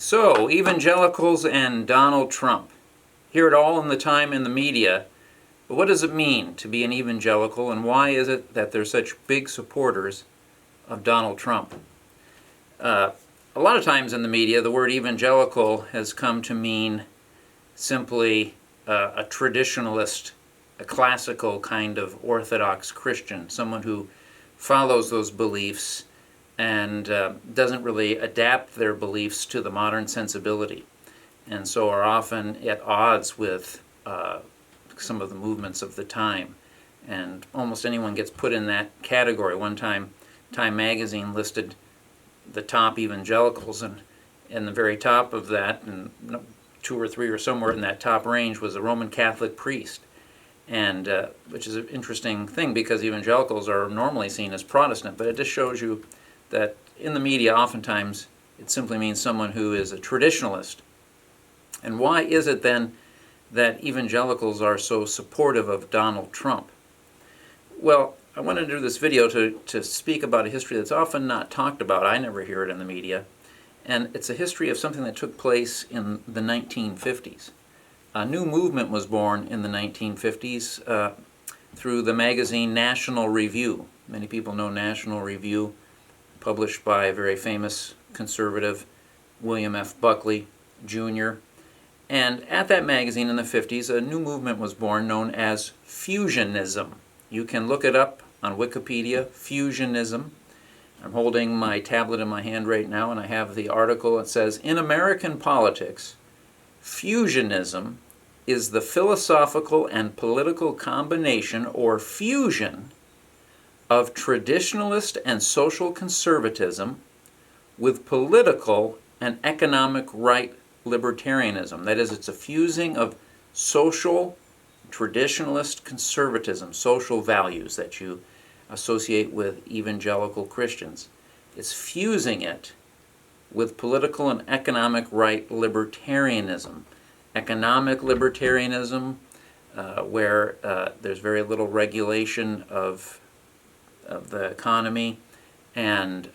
So, evangelicals and Donald Trump. Hear it all in the time in the media. But what does it mean to be an evangelical, and why is it that they're such big supporters of Donald Trump? A lot of times in the media, the word evangelical has come to mean simply a traditionalist, a classical kind of Orthodox Christian, someone who follows those beliefs and doesn't really adapt their beliefs to the modern sensibility, and so are often at odds with some of the movements of the time. And almost anyone gets put in that category. One time, Time magazine listed the top evangelicals, and in the very top of that, and two or three or somewhere in that top range, was a Roman Catholic priest. And which is an interesting thing, because evangelicals are normally seen as Protestant, but it just shows you that in the media oftentimes it simply means someone who is a traditionalist. And why is it then that evangelicals are so supportive of Donald Trump? Well, I wanted to do this video to speak about a history that's often not talked about. I never hear it in the media. And it's a history of something that took place in the 1950s. A new movement was born in the 1950s through the magazine National Review. Many people know National Review, published by a very famous conservative, William F. Buckley, Jr. And at that magazine in the 50s, a new movement was born known as Fusionism. You can look it up on Wikipedia, Fusionism. I'm holding my tablet in my hand right now, and I have the article. It says, "In American politics, Fusionism is the philosophical and political combination or fusion of traditionalist and social conservatism with political and economic right libertarianism." That is, it's a fusing of social traditionalist conservatism, social values that you associate with evangelical Christians. It's fusing it with political and economic right libertarianism. Economic libertarianism, where there's very little regulation of the economy, and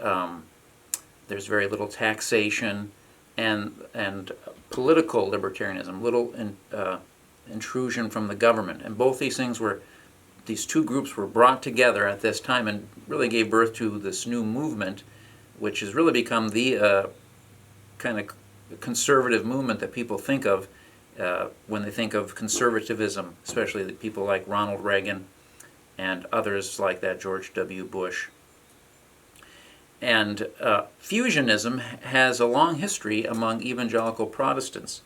there's very little taxation, and political libertarianism, little intrusion from the government. And both these things these two groups were brought together at this time and really gave birth to this new movement, which has really become the kind of conservative movement that people think of when they think of conservatism, especially the people like Ronald Reagan and others like that, George W. Bush. And fusionism has a long history among evangelical Protestants.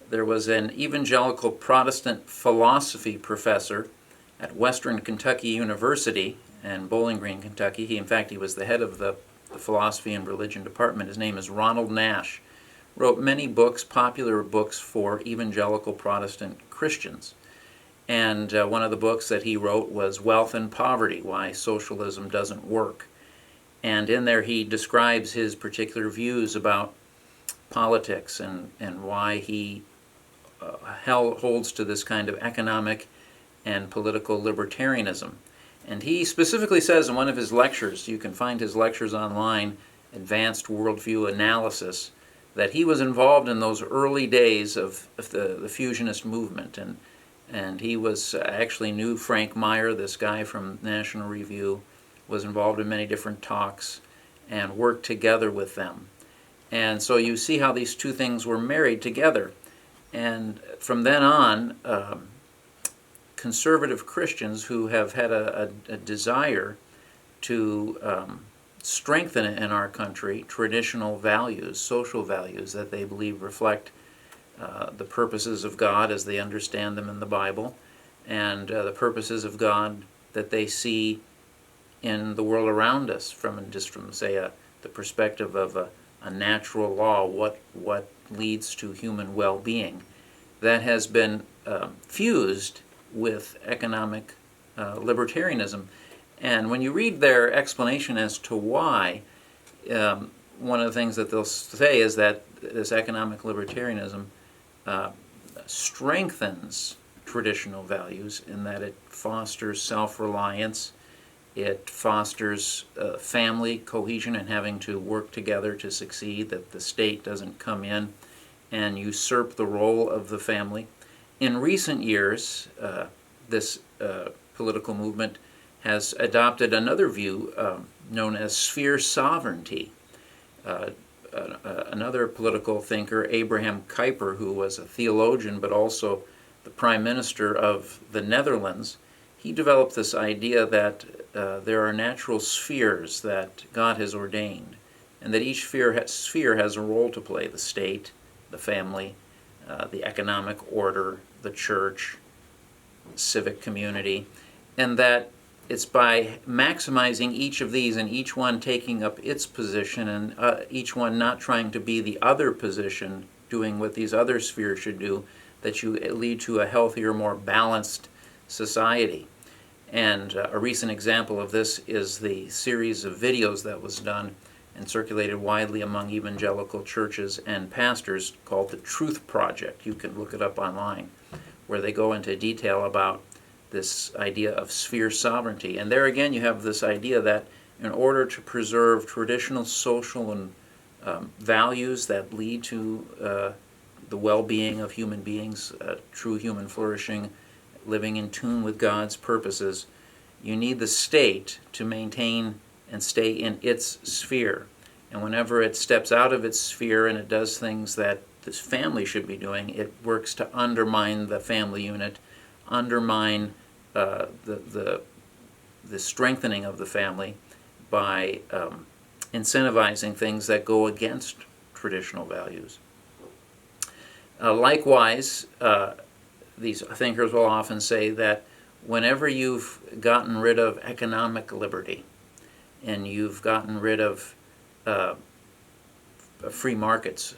There was an evangelical Protestant philosophy professor at Western Kentucky University in Bowling Green, Kentucky. In fact, he was the head of the philosophy and religion department. His name is Ronald Nash. Wrote many books, popular books for evangelical Protestant Christians. And one of the books that he wrote was Wealth and Poverty, Why Socialism Doesn't Work. And in there he describes his particular views about politics and why he holds to this kind of economic and political libertarianism. And he specifically says in one of his lectures, you can find his lectures online, Advanced Worldview Analysis, that he was involved in those early days of the fusionist movement. And he actually knew Frank Meyer, this guy from National Review, was involved in many different talks and worked together with them. And so you see how these two things were married together. And from then on, conservative Christians who have had a desire to strengthen in our country traditional values, social values that they believe reflect the purposes of God as they understand them in the Bible, and the purposes of God that they see in the world around us from say the perspective of a natural law, what leads to human well-being, that has been fused with economic libertarianism. And when you read their explanation as to why, one of the things that they'll say is that this economic libertarianism strengthens traditional values in that it fosters self-reliance It fosters family cohesion and having to work together to succeed, that the state doesn't come in and usurp the role of the family. In recent years, this political movement has adopted another view known as sphere sovereignty. Another political thinker, Abraham Kuyper, who was a theologian but also the Prime Minister of the Netherlands, he developed this idea that there are natural spheres that God has ordained, and that each sphere has a role to play: the state, the family, the economic order, the church, civic community, and that it's by maximizing each of these and each one taking up its position and each one not trying to be the other position, doing what these other spheres should do, that you lead to a healthier, more balanced society. And a recent example of this is the series of videos that was done and circulated widely among evangelical churches and pastors called the Truth Project. You can look it up online, where they go into detail about this idea of sphere sovereignty. And there again you have this idea that in order to preserve traditional social and values that lead to the well-being of human beings, true human flourishing, living in tune with God's purposes, you need the state to maintain and stay in its sphere. And whenever it steps out of its sphere and it does things that this family should be doing, it works to undermine the family unit, undermine the strengthening of the family by incentivizing things that go against traditional values. Likewise, these thinkers will often say that whenever you've gotten rid of economic liberty and you've gotten rid of free markets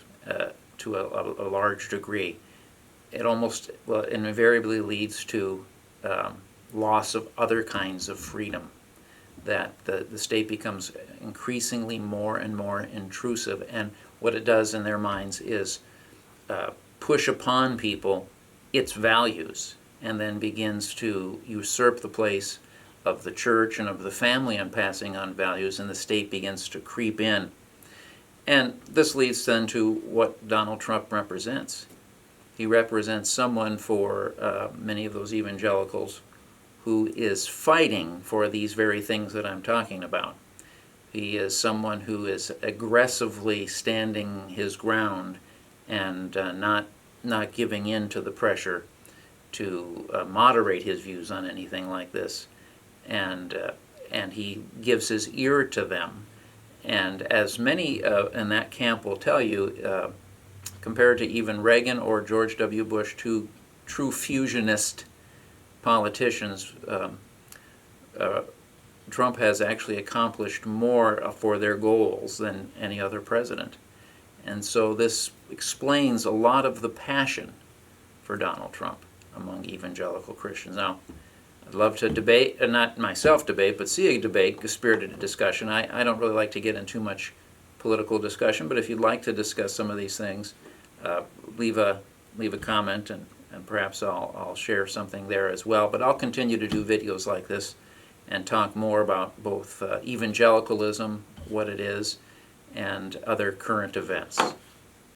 to a large degree, it almost, well, invariably leads to loss of other kinds of freedom, that the state becomes increasingly more and more intrusive, and what it does in their minds is push upon people its values, and then begins to usurp the place of the church and of the family in passing on values, and the state begins to creep in. And this leads then to what Donald Trump represents. He represents someone for many of those evangelicals who is fighting for these very things that I'm talking about. He is someone who is aggressively standing his ground and not giving in to the pressure to moderate his views on anything like this. And he gives his ear to them. And as many in that camp will tell you, compared to even Reagan or George W. Bush, two true fusionist politicians, Trump has actually accomplished more for their goals than any other president. And so this explains a lot of the passion for Donald Trump among evangelical Christians. Now, I'd love to debate, not myself debate, but see a debate, a spirited discussion. I don't really like to get in too much political discussion, but if you'd like to discuss some of these things, leave a comment, and perhaps I'll share something there as well. But I'll continue to do videos like this and talk more about both evangelicalism, what it is, and other current events.